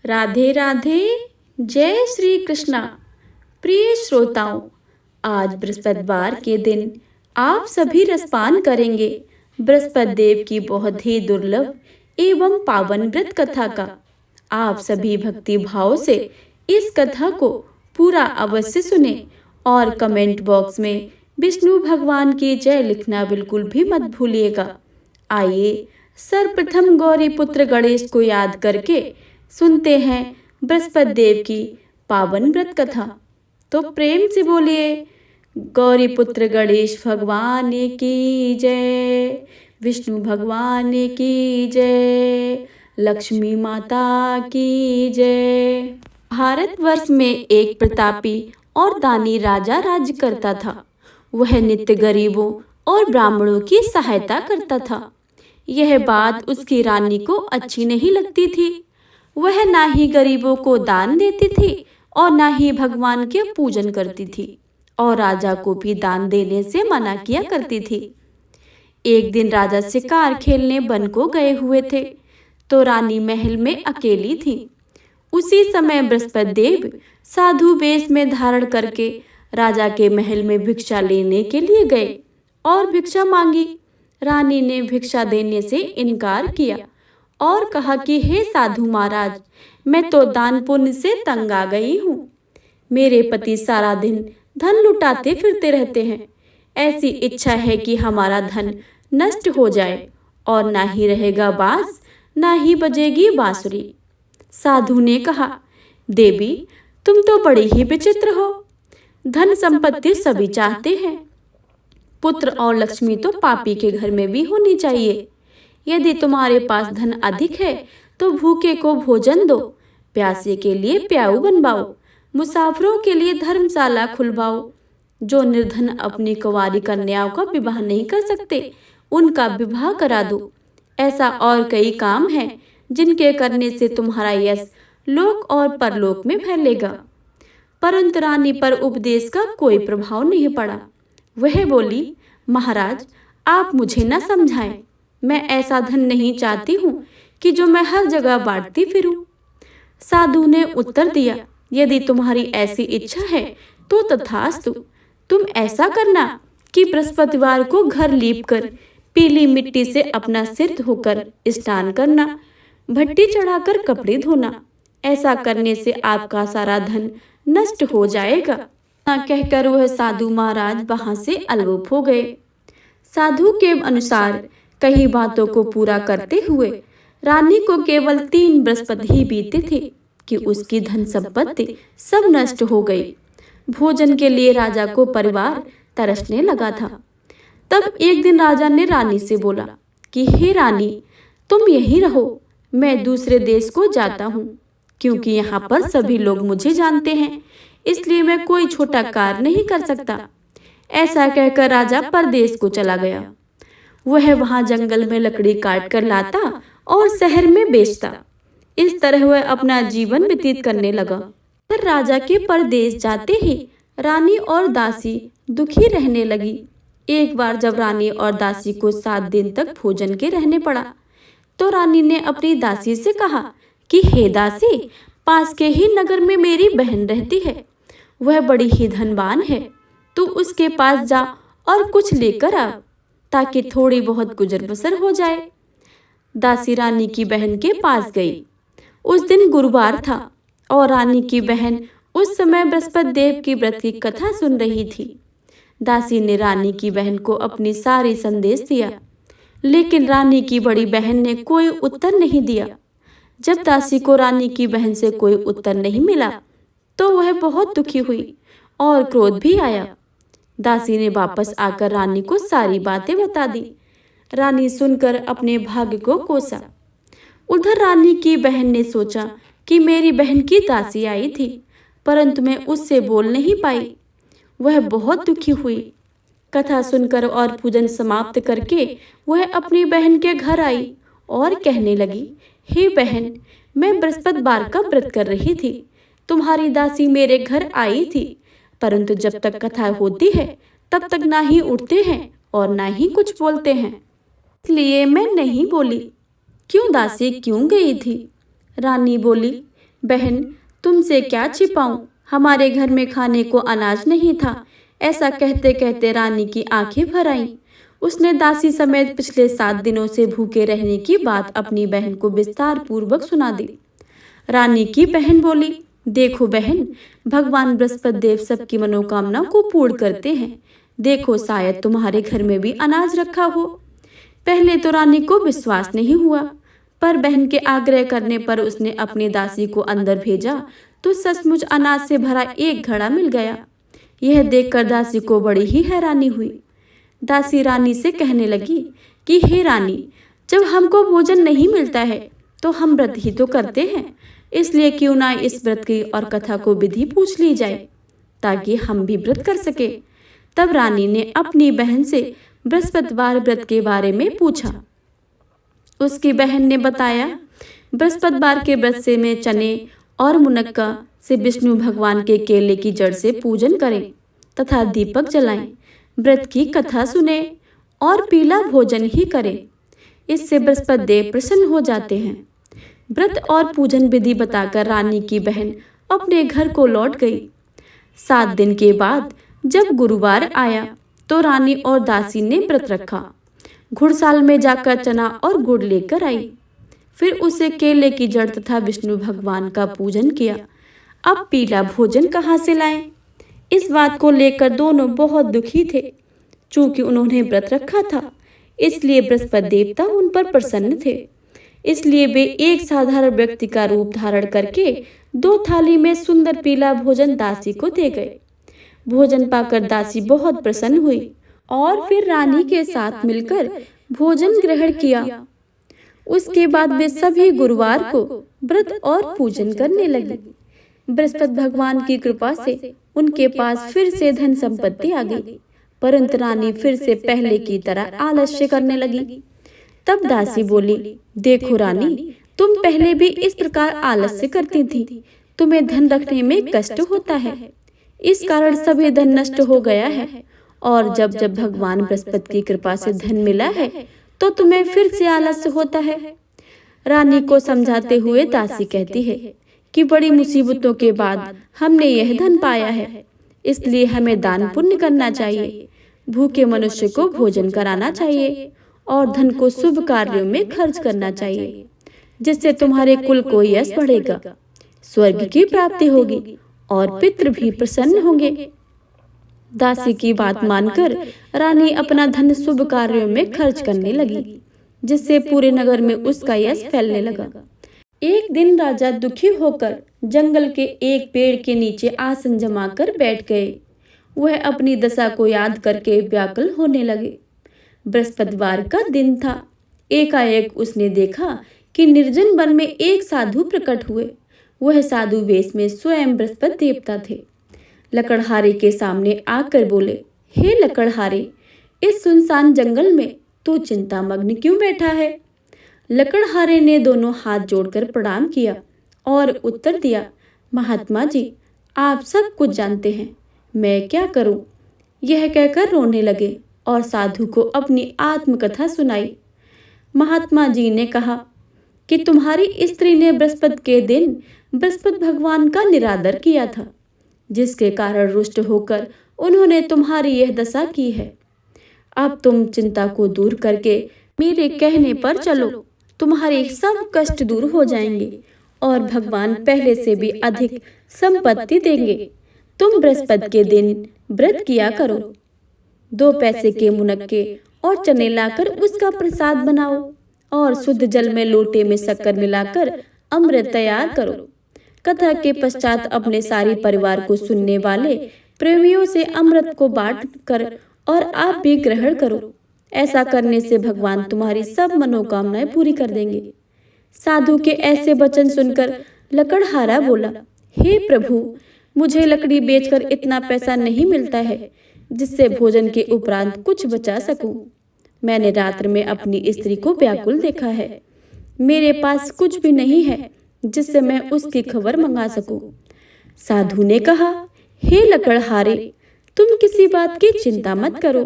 राधे राधे। जय श्री कृष्णा। प्रिय श्रोताओं, आज बृहस्पतिवार के दिन आप सभी रसपान करेंगे बृहस्पति देव की बहुत ही दुर्लभ एवं पावन व्रत कथा का। आप सभी भक्ति भाव से इस कथा को पूरा अवश्य सुने और कमेंट बॉक्स में विष्णु भगवान की जय लिखना बिल्कुल भी मत भूलिएगा। आइए सर्वप्रथम गौरी पुत्र गणेश को याद करके सुनते हैं बृहस्पति देव की पावन व्रत कथा। तो प्रेम से बोलिए गौरी पुत्र गणेश भगवान की जय, विष्णु भगवान की जय, लक्ष्मी माता की जय। भारतवर्ष में एक प्रतापी और दानी राजा राज्य करता था। वह नित्य गरीबों और ब्राह्मणों की सहायता करता था। यह बात उसकी रानी को अच्छी नहीं लगती थी। वह ना ही गरीबों को दान देती थी और ना ही भगवान के पूजन करती थी और राजा को भी दान देने से मना किया करती थी। एक दिन राजा शिकार खेलने वन को गए हुए थे तो रानी महल में अकेली थी। उसी समय बृहस्पति देव साधु वेश में धारण करके राजा के महल में भिक्षा लेने के लिए गए और भिक्षा मांगी। रानी ने भिक्षा देने से इनकार किया और कहा कि हे साधु महाराज, मैं तो दान पुण्य से तंग आ गई हूँ। मेरे पति सारा दिन धन लुटाते फिरते रहते हैं। ऐसी इच्छा है कि हमारा धन नष्ट हो जाए और ना ही रहेगा बांस ना ही बजेगी बांसुरी। साधु ने कहा, देवी तुम तो बड़ी ही विचित्र हो। धन संपत्ति सभी चाहते हैं, पुत्र और लक्ष्मी तो पापी के घर में भी होनी चाहिए। यदि तुम्हारे पास धन अधिक है तो भूखे को भोजन दो, प्यासे के लिए प्याऊ बनवाओ, मुसाफिरों के लिए धर्मशाला खुलवाओ। जो निर्धन अपनी कुंवारी कन्याओं का विवाह नहीं कर सकते उनका विवाह करा दो। ऐसा और कई काम हैं जिनके करने से तुम्हारा यश लोक और परलोक में फैलेगा। परंतु रानी पर उपदेश का कोई प्रभाव नहीं पड़ा। वह बोली, महाराज आप मुझे न समझाएं। मैं ऐसा धन नहीं चाहती हूँ कि जो मैं हर जगह बांटती फिरूं। साधु ने उत्तर दिया, यदि तुम्हारी ऐसी इच्छा है तो तथास्तु। तुम ऐसा करना कि बृहस्पतिवार को घर लीपकर पीली मिट्टी से अपना सिर धोकर स्नान करना, भट्टी चढ़ाकर कपड़े धोना। ऐसा करने से आपका सारा धन नष्ट हो जाएगा। कहकर वह साधु महाराज वहां से अलविदा हो गए। साधु के अनुसार कई बातों को पूरा करते हुए रानी को केवल 3 बृहस्पति ही बीते थे कि उसकी धन संपत्ति सब नष्ट हो गई। भोजन के लिए राजा को परिवार तरसने लगा था। तब एक दिन राजा ने रानी से बोला कि हे रानी, तुम यहीं रहो, मैं दूसरे देश को जाता हूँ, क्योंकि यहाँ पर सभी लोग मुझे जानते हैं, इसलिए मैं कोई छोटा कार्य नहीं कर सकता। ऐसा कहकर राजा परदेश को चला गया। वह वहां जंगल में लकड़ी काट कर लाता और शहर में बेचता। इस तरह वह अपना जीवन व्यतीत करने लगा। फिर राजा के परदेश जाते ही रानी और दासी दुखी रहने लगी। एक बार जब रानी और दासी को 7 दिन तक भोजन के रहने पड़ा तो रानी ने अपनी दासी से कहा कि हे दासी, पास के ही नगर में मेरी बहन रहती है। वह बड़ी ही धनवान है। तू उसके पास जा और कुछ लेकर आ ताकि थोड़ी बहुत गुजर बसर हो जाए। दासी रानी की बहन के पास गई। उस दिन गुरुवार था और रानी की बहन उस समय बृहस्पति देव की व्रत की कथा सुन रही थी। दासी ने रानी की बहन को अपनी सारी संदेश दिया, लेकिन रानी की बड़ी बहन ने कोई उत्तर नहीं दिया। जब दासी को रानी की बहन से कोई उत्तर नहीं मिला तो वह बहुत दुखी हुई और क्रोध भी आया। दासी ने वापस आकर रानी को सारी बातें बता दी। रानी सुनकर अपने भाग्य को कोसा। उधर रानी की बहन ने सोचा कि मेरी बहन की दासी आई थी, परंतु मैं उससे बोल नहीं पाई। वह बहुत दुखी हुई। कथा सुनकर और पूजन समाप्त करके वह अपनी बहन के घर आई और कहने लगी, हे बहन, मैं बृहस्पतिवार का व्रत कर रही थी। तुम्हारी दासी मेरे घर आई थी, परंतु जब तक कथा होती है तब तक ना ही उठते हैं और ना ही कुछ बोलते हैं, इसलिए मैं नहीं बोली। क्यों दासी क्यों गई थी? रानी बोली, बहन, तुमसे क्या छिपाऊं, हमारे घर में खाने को अनाज नहीं था। ऐसा कहते कहते रानी की आंखें भर आईं। उसने दासी समेत पिछले 7 दिनों से भूखे रहने की बात अपनी बहन को विस्तार पूर्वक सुना दी। रानी की बहन बोली, देखो बहन, भगवान बृहस्पति देव सबकी मनोकामना को पूर्ण करते हैं। देखो, शायद तुम्हारे घर में भी अनाज रखा हो। पहले तो रानी को विश्वास नहीं हुआ, पर बहन के आग्रह करने पर उसने अपनी दासी को अंदर भेजा तो सचमुच अनाज से भरा एक घड़ा मिल गया। यह देखकर दासी को बड़ी ही हैरानी हुई। दासी रानी से कहने लगी कि हे रानी, जब हमको भोजन नहीं मिलता है तो हम व्रत ही तो करते हैं, इसलिए क्यों ना इस व्रत की और कथा को विधि पूछ ली जाए ताकि हम भी व्रत कर सके। तब रानी ने अपनी बहन से बृहस्पतिवार व्रत के बारे में पूछा। उसकी बहन ने बताया, बृहस्पतिवार के व्रत से में चने और मुनक्का से विष्णु भगवान के केले की जड़ से पूजन करें तथा दीपक जलाएं, व्रत की कथा सुने और पीला भोजन ही करें। इससे बृहस्पति देव प्रसन्न हो जाते हैं। व्रत और पूजन विधि बताकर रानी की बहन अपने घर को लौट गई। 7 दिन के बाद जब गुरुवार आया तो रानी और दासी ने व्रत रखा। घुड़साल में जाकर चना और गुड़ लेकर आई। फिर उसे केले की जड़ तथा विष्णु भगवान का पूजन किया। अब पीला भोजन कहाँ से लाएं? इस बात को लेकर दोनों बहुत दुखी थे। चूंकि उन्होंने व्रत रखा था, इसलिए बृहस्पति देवता उन पर प्रसन्न थे। इसलिए वे एक साधारण व्यक्ति का रूप धारण करके 2 थाली में सुंदर पीला भोजन दासी को दे गए। भोजन पाकर दासी बहुत प्रसन्न हुई और फिर रानी के साथ मिलकर भोजन ग्रहण किया। उसके बाद वे सभी गुरुवार को व्रत और पूजन करने लगी। बृहस्पति भगवान की कृपा से उनके पास फिर से धन संपत्ति आ गई, परंतु रानी फिर से पहले की तरह आलस्य करने लगी। तब दासी बोली, देखो रानी, तुम पहले भी इस प्रकार आलस्य करती थी। तुम्हें धन रखने में कष्ट होता है, इस कारण सभी धन नष्ट हो गया है। और जब जब भगवान बृहस्पति की कृपा से धन मिला है तो तुम्हें फिर से आलस्य होता है। रानी को समझाते हुए दासी कहती है कि बड़ी मुसीबतों के बाद हमने यह धन पाया है, इसलिए हमें दान पुण्य करना चाहिए। भूखे मनुष्य को भोजन कराना चाहिए और धन को शुभ कार्यों में खर्च करना चाहिए, जिससे तुम्हारे कुल को यश बढ़ेगा, स्वर्ग की प्राप्ति होगी और पितृ भी प्रसन्न होंगे। दासी की बात मानकर रानी अपना धन शुभ कार्यों में खर्च करने लगी, जिससे पूरे नगर में उसका यश फैलने लगा। एक दिन राजा दुखी होकर जंगल के एक पेड़ के नीचे आसन जमाकर बैठ गए। वह अपनी दशा को याद करके व्याकुल होने लगे। बृहस्पतिवार का दिन था। एकाएक उसने देखा कि निर्जन वन में एक साधु प्रकट हुए। वह साधु वेश में स्वयं बृहस्पति देवता थे। लकड़हारे के सामने आकर बोले, हे लकड़हारे, इस सुनसान जंगल में तू चिंतामग्न क्यों बैठा है? लकड़हारे ने दोनों हाथ जोड़कर प्रणाम किया और उत्तर दिया, महात्मा जी, आप सब कुछ जानते हैं, मैं क्या करूं? यह कहकर रोने लगे और साधु को अपनी आत्मकथा सुनाई। महात्मा जी ने कहा कि तुम्हारी स्त्री ने बृहस्पति के दिन बृहस्पति भगवान का निरादर किया था, जिसके कारण रुष्ट होकर उन्होंने तुम्हारी यह दशा की है। अब तुम चिंता को दूर करके मेरे कहने पर चलो, तुम्हारे सब कष्ट दूर हो जाएंगे और भगवान पहले से भी अधिक संपत्ति देंगे। तुम बृहस्पति के दिन व्रत किया करो। 2 पैसे के मुनक्के और चने लाकर उसका प्रसाद बनाओ और शुद्ध जल में लोटे में शक्कर मिलाकर अमृत तैयार करो। कथा के पश्चात अपने सारे परिवार को सुनने वाले प्रेमियों से अमृत को बांट कर और आप भी ग्रहण करो। ऐसा करने से भगवान तुम्हारी सब मनोकामनाएं पूरी कर देंगे। साधु के ऐसे वचन सुनकर लकड़हारा बोला, हे प्रभु, मुझे लकड़ी बेचकर इतना पैसा नहीं मिलता है जिससे भोजन के उपरांत कुछ बचा सकूं। मैंने रात्र में अपनी स्त्री को व्याकुल देखा है। मेरे पास कुछ भी नहीं है जिससे मैं उसकी खबर मंगा सकूं। साधु ने कहा, हे लकड़हारे, तुम किसी बात की चिंता मत करो।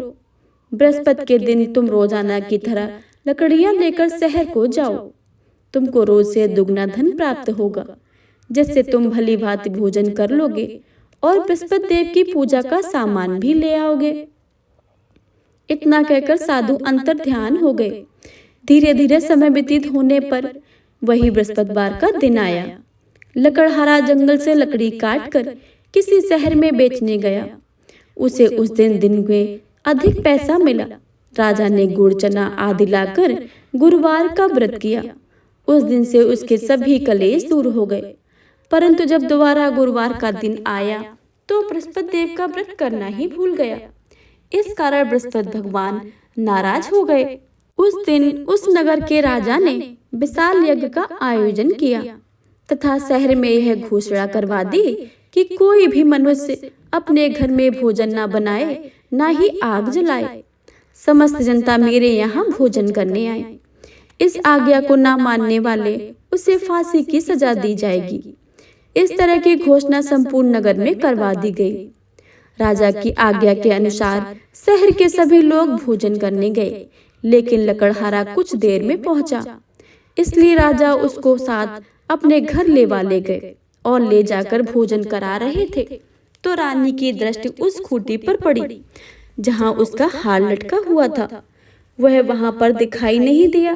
बृहस्पति के दिन तुम रोजाना की तरह लकड़ियां लेकर शहर को जाओ। तुमको रोज से दुगना धन प्राप्त होगा। जिससे तुम भली भांति भोजन कर लोगे और बृहस्पति देव की पूजा का सामान भी ले आओगे। इतना कहकर साधु अंतर ध्यान हो गए। धीरे धीरे समय व्यतीत होने पर वही बृहस्पतिवार का दिन आया। लकड़हारा जंगल से लकड़ी काट कर किसी शहर में बेचने गया। उसे उस दिन में अधिक पैसा मिला। राजा ने गुड़ चना आदि लाकर गुरुवार का व्रत किया। उस दिन से उसके सभी कलेश दूर हो गए। परंतु जब दोबारा गुरुवार का दिन आया तो बृहस्पति देव का व्रत करना ही भूल गया। इस कारण बृहस्पति भगवान नाराज हो गए। उस दिन उस नगर के राजा ने विशाल यज्ञ का आयोजन किया तथा शहर में यह घोषणा करवा दी कि कोई भी मनुष्य अपने घर में भोजन न बनाए, न ही आग जलाए। समस्त जनता मेरे यहाँ भोजन करने आए। इस आज्ञा को न मानने वाले उसे फांसी की सजा दी जाएगी। इस तरह की घोषणा संपूर्ण नगर में करवा दी गई। राजा की आज्ञा के अनुसार शहर के सभी लोग भोजन करने गए, लेकिन लकड़हारा कुछ देर में पहुंचा। इसलिए राजा उसको साथ अपने घर ले गए और ले जाकर भोजन करा रहे थे तो रानी की दृष्टि उस खूंटी पर पड़ी जहां उसका हार लटका हुआ था। वह वहां पर दिखाई नहीं दिया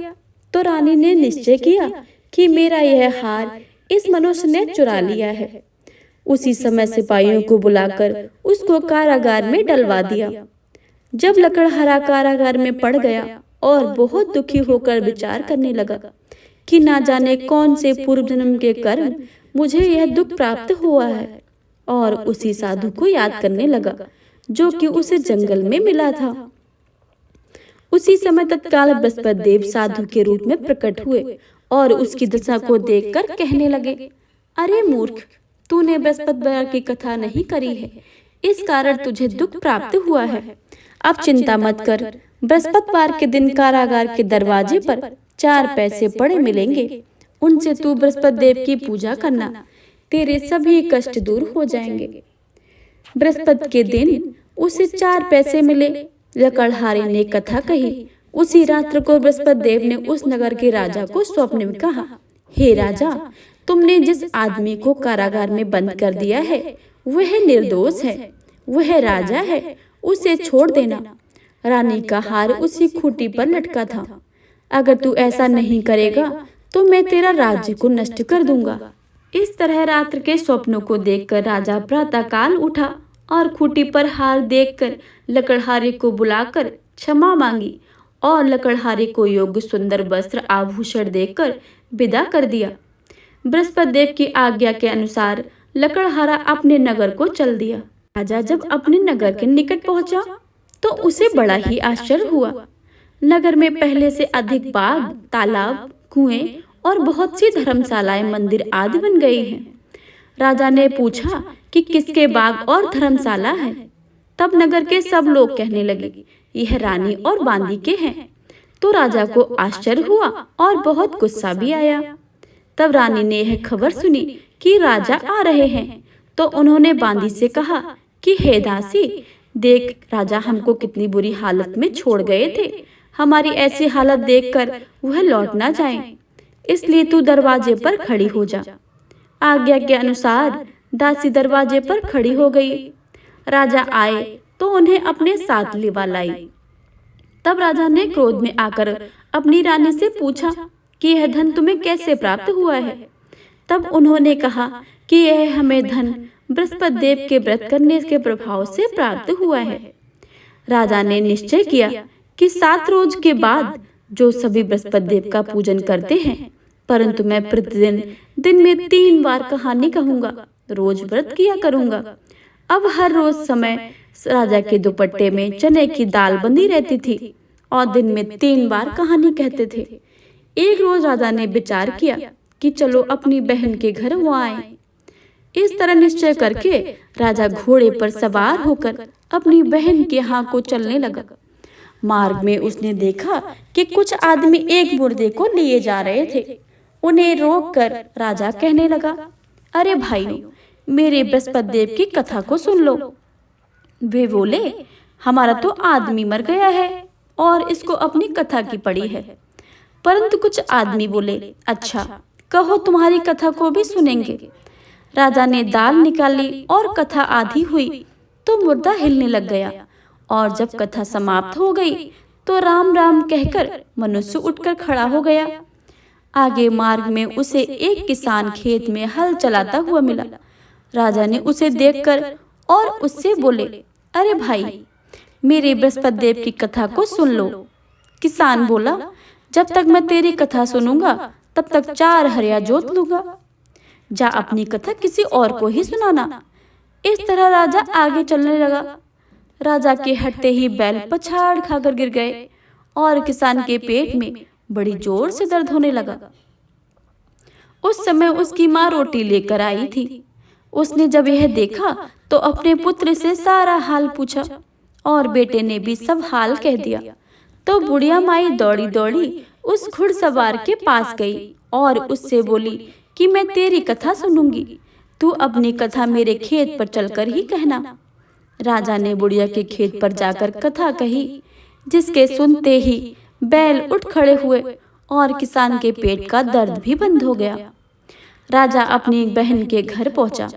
तो रानी ने निश्चय किया कि मेरा यह हार इस मनुष्य ने चुरा लिया है। उसी समय सिपाहियों को बुलाकर उसको कारागार में डलवा दिया। जब लकड़हारा कारागार में पड़ गया और बहुत दुखी होकर विचार करने लगा कि ना जाने कौन से पूर्व जन्म के कर्म मुझे यह दुख प्राप्त हुआ है, और उसी साधु को याद करने लगा जो कि उसे जंगल में मिला था। उसी समय तत्काल बृहस्पति देव साधु के रूप में प्रकट हुए और उसकी दशा को देखकर कहने लगे, अरे मूर्ख, तूने बृहस्पतिवार की कथा नहीं करी है, इस कारण तुझे दुख प्राप्त हुआ है। अब चिंता मत कर, बृहस्पतिवार के दिन कारागार के दरवाजे पर 4 पैसे पड़े मिलेंगे। उनसे तू बृहस्पति देव की पूजा करना, तेरे सभी कष्ट दूर हो जाएंगे। बृहस्पति के दिन उसे 4 पैसे मिले। लकड़हारे ने कथा कही। उसी रात्र को बृहस्पति देव ने उस नगर के राजा को स्वप्न में कहा, हे राजा, तुमने जिस आदमी को कारागार में बंद कर दिया है वह निर्दोष है, वह राजा है, उसे छोड़ देना। रानी का हार उसी खूंटी पर लटका था। अगर तू ऐसा नहीं करेगा तो मैं तेरा राज्य को नष्ट कर दूंगा। इस तरह रात्र के स्वप्नों को देखकर राजा प्रातःकाल उठा और खूंटी पर हार देखकर लकड़हारे को बुलाकर क्षमा मांगी और लकड़हारे को योग्य सुंदर वस्त्र आभूषण देकर विदा कर दिया। बृहस्पति देव की आज्ञा के अनुसार लकड़हारा अपने नगर को चल दिया। राजा जब अपने नगर के निकट पहुंचा तो उसे बड़ा ही आश्चर्य हुआ। नगर में पहले से अधिक बाग, तालाब, कुएं और बहुत सी धर्मशालाएं, मंदिर आदि बन गई हैं। राजा ने पूछा कि किसके बाग और धर्मशाला है। तब नगर के सब लोग कहने लगे, यह रानी और बांदी के हैं। तो राजा को आश्चर्य हुआ और बहुत गुस्सा भी आया। तब रानी ने यह खबर सुनी कि राजा आ रहे हैं तो उन्होंने बांदी से कहा कि हे दासी, देख राजा हमको कितनी बुरी हालत में छोड़ गए थे। हमारी ऐसी हालत देखकर वह लौट ना जाएं, इसलिए तू दरवाजे पर खड़ी हो जा। आज्ञा के अनुसार दासी दरवाजे पर खड़ी हो गई। राजा आए तो उन्हें अपने साथ लिवा लाई। तब राजा ने क्रोध में आकर अपनी रानी से पूछा कि यह धन तुम्हें कैसे प्राप्त हुआ है। तब उन्होंने कहा कि यह हमें धन बृहस्पति देव के व्रत करने के प्रभाव से प्राप्त हुआ है। राजा ने निश्चय किया कि 7 रोज के बाद जो सभी बृहस्पति देव का पूजन करते हैं, परंतु मैं प्रतिदिन दिन में 3 बार कहानी कहूंगा, रोज व्रत किया करूंगा। अब हर रोज समय राजा के दुपट्टे में चने की दाल बंधी रहती थी और दिन में 3 बार कहानी कहते थे। एक रोज राजा ने विचार किया कि चलो अपनी बहन के घर वो आए। इस तरह निश्चय करके राजा घोड़े पर सवार होकर अपनी बहन के यहाँ को चलने लगा। मार्ग में उसने देखा कि कुछ आदमी एक मुर्दे को लिए जा रहे थे। उन्हें रोककर राजा कहने लगा, अरे भाइयों, मेरे बृहस्पति देव की कथा को सुन लो। वे बोले, हमारा तो आदमी मर गया है और इसको अपनी कथा की पड़ी है। परंतु कुछ आदमी बोले, अच्छा कहो तुम्हारी कथा को भी सुनेंगे। राजा ने दाल निकाली और कथा आधी हुई तो मुर्दा हिलने लग गया, और जब कथा समाप्त हो गई तो राम राम कहकर मनुष्य उठकर खड़ा हो गया। आगे मार्ग में उसे एक किसान खेत में हल चलाता हुआ मिला। राजा ने उसे देखकर और उससे बोले, अरे भाई, मेरे बृहस्पति देव की कथा को सुन लो। किसान बोला, जब तक मैं तेरी कथा सुनूंगा तब तक 4 हरिया जोत लूंगा। जा अपनी कथा किसी और को ही सुनाना। इस तरह राजा आगे चलने लगा। राजा के हटते ही बैल पछाड़ खाकर गिर गए और किसान के पेट में बड़ी जोर से दर्द होने लगा। उस समय उसकी माँ रोटी लेकर आई थी। उसने जब यह देखा तो अपने पुत्र से सारा हाल पूछा और बेटे ने भी सब हाल कह दिया। तो बुढ़िया माई दौड़ी दौड़ी उस घुड़सवार के पास गई और उससे बोली कि मैं तेरी कथा सुनूंगी, तू अपनी कथा मेरे खेत पर चलकर ही कहना। राजा ने बुढ़िया के खेत पर जाकर कथा कही, जिसके सुनते ही बैल उठ खड़े हुए और किसान के पेट का दर्द भी बंद हो गया। राजा अपनी बहन के घर पहुंचा।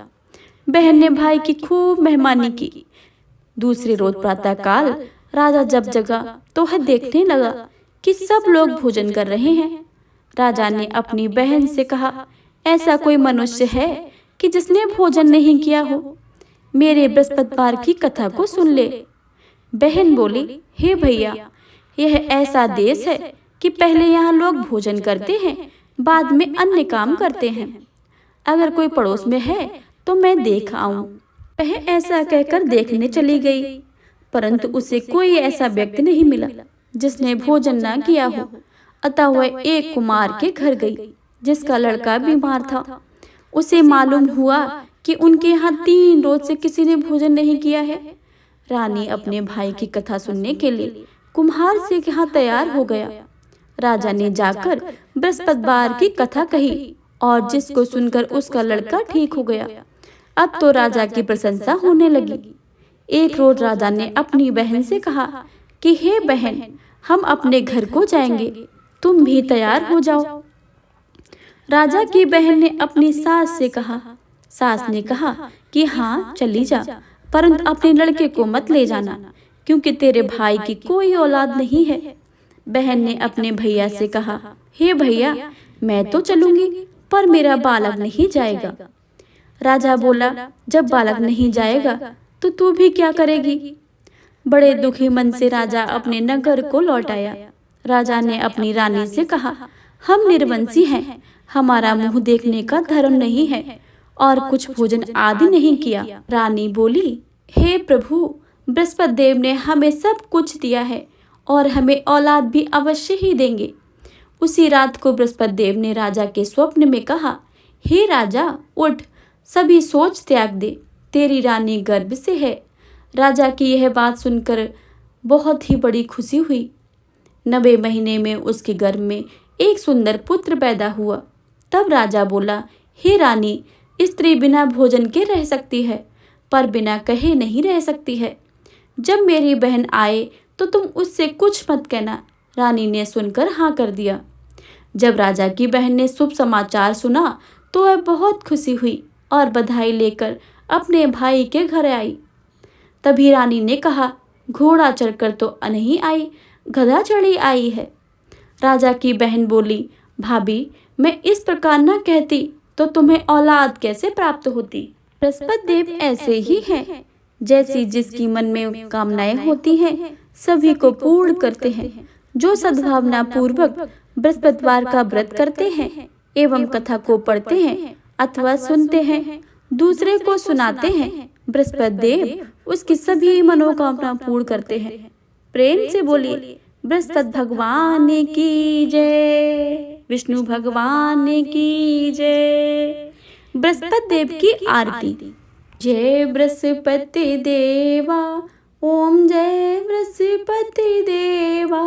बहन ने भाई की खूब मेहमानी की। दूसरे रोज प्रातःकाल राजा जब जगा तो वह देखने लगा कि सब लोग भोजन कर रहे हैं। राजा ने अपनी बहन से कहा, ऐसा कोई मनुष्य है कि जिसने भोजन नहीं किया हो? मेरे बृहस्पतिवार की कथा को सुन ले। बहन बोली, हे भैया, यह ऐसा देश है कि पहले यहाँ लोग भोजन करते हैं, बाद में अन्य काम करते हैं। अगर कोई पड़ोस में है तो मैं देख आऊं। वह ऐसा कहकर देखने चली गई, परंतु उसे कोई ऐसा व्यक्ति नहीं मिला जिसने भोजन न किया हो। अतः वह एक कुमार के घर गई जिसका लड़का बीमार था। उसे मालूम हुआ कि उनके यहाँ 3 रोज से किसी ने भोजन नहीं किया है। रानी अपने भाई की कथा सुनने के लिए कुम्हार से यहाँ तैयार हो गया। राजा ने जाकर बृहस्पतिवार की कथा कही और जिसको सुनकर उसका लड़का ठीक हो गया। अब तो राजा की प्रशंसा होने लगी। एक रोज राजा ने अपनी बहन से कहा कि हे बहन, हम अपने घर को जाएंगे, तुम भी तैयार हो जाओ। राजा की बहन ने अपनी सास से कहा। सास ने कहा कि हाँ चली जा, परंतु अपने लड़के को मत ले जाना, क्योंकि तेरे भाई की कोई औलाद नहीं है। बहन ने अपने भैया से कहा, हे भैया, मैं तो चलूंगी पर मेरा बालक नहीं जाएगा। राजा बोला, जब बालक नहीं जाएगा तो तू भी क्या करेगी? बड़े दुखी मन से राजा अपने नगर को लौट आया। राजा ने अपनी रानी से कहा, हम निर्वंशी हैं, हमारा मुंह देखने का धर्म नहीं है और कुछ भोजन आदि नहीं किया। रानी बोली, हे प्रभु, बृहस्पति देव ने हमें सब कुछ दिया है और हमें औलाद भी अवश्य ही देंगे। उसी रात को बृहस्पति देव ने राजा के स्वप्न में कहा, हे राजा, उठ, सभी सोच त्याग दे, तेरी रानी गर्भ से है। राजा की यह बात सुनकर बहुत ही बड़ी खुशी हुई। 90 महीने में उसके गर्भ में एक सुंदर पुत्र पैदा हुआ। तब राजा बोला, हे रानी, स्त्री बिना भोजन के रह सकती है, पर बिना कहे नहीं रह सकती है। जब मेरी बहन आए तो तुम उससे कुछ मत कहना। रानी ने सुनकर हाँ कर दिया। जब राजा की बहन ने शुभ समाचार सुना तो वह बहुत खुशी हुई और बधाई लेकर अपने भाई के घर आई। तभी रानी ने कहा, घोड़ा चढ़कर तो नहीं आई, गधा चढ़ी आई है। राजा की बहन बोली, भाभी, मैं इस प्रकार न कहती तो तुम्हें औलाद कैसे प्राप्त होती? बृहस्पति देव ऐसे ही हैं, जैसी जिसकी मन में कामनाएं होती हैं सभी को पूर्ण करते हैं। जो सद्भावना पूर्वक बृहस्पतिवार का व्रत करते हैं एवं कथा को पढ़ते हैं अथवा सुनते हैं, दूसरे को सुनाते हैं, बृहस्पति देव उसकी सभी मनोकामना पूर्ण करते हैं। प्रेम से बोलिए, बृहस्पति भगवान की जय, विष्णु भगवान की जय। बृहस्पति देव की आरती। जय बृहस्पति देवा, ओम जय बृहस्पति देवा,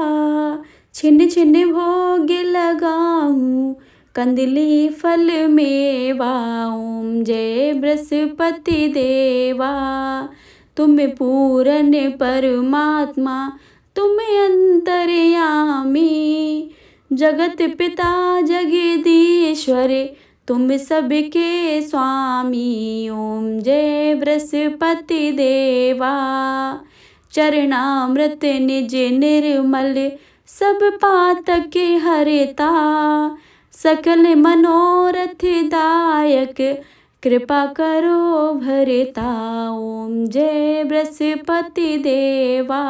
छिन छिन भोग लगाऊं, कंदली फल मेवा। ओम जय बृहस्पति देवा, तुम पूर्ण परमात्मा, तुम अंतर्यामी, जगत पिता जगदीश्वर तुम सबके स्वामी। ओम जय बृहस्पति देवा। चरणामृत निज निर्मल सब पातक हरता। सकल मनोरथ दायक कृपा करो भरता। ओम जय बृहस्पति देवा।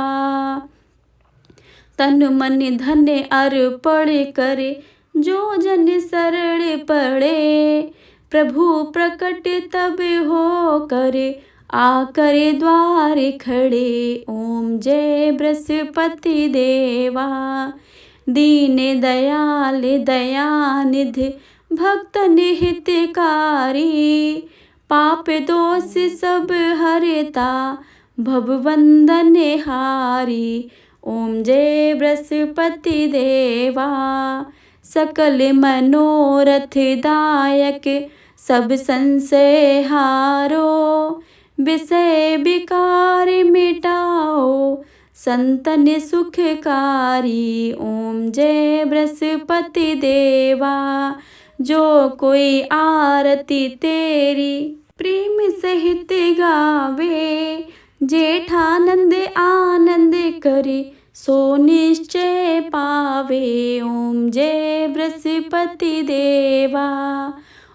तन मन धन अर्पण करे जो जन शरण पड़े। प्रभु प्रकट तब हो करे आकर द्वार खड़े। ओम जय बृहस्पति देवा। दीन दयाल दयानिधि भक्त निहितकारी। पाप दोष सब हरता भवबंधन हारी। ओम जय बृहस्पति देवा। सकल मनोरथ दायक सब संशय हारो। विषय विकार मिटाओ संतन सुखकारी। ओम जय बृहस्पति देवा। जो कोई आरती तेरी प्रेम सहित गावे। जेठानंद आनंद करे सो निश्चय पावे। ओम जय बृहस्पति देवा।